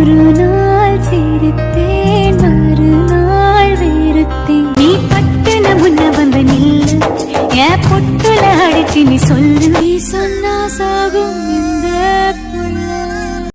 ஒரு நாள் சிரித்தேன் மறுநாள் வெறுத்தேன் நீ பட்டுன முன்ன வந்து நில்லு என் பொட்டுல அடிச்சு நீ சொல்லு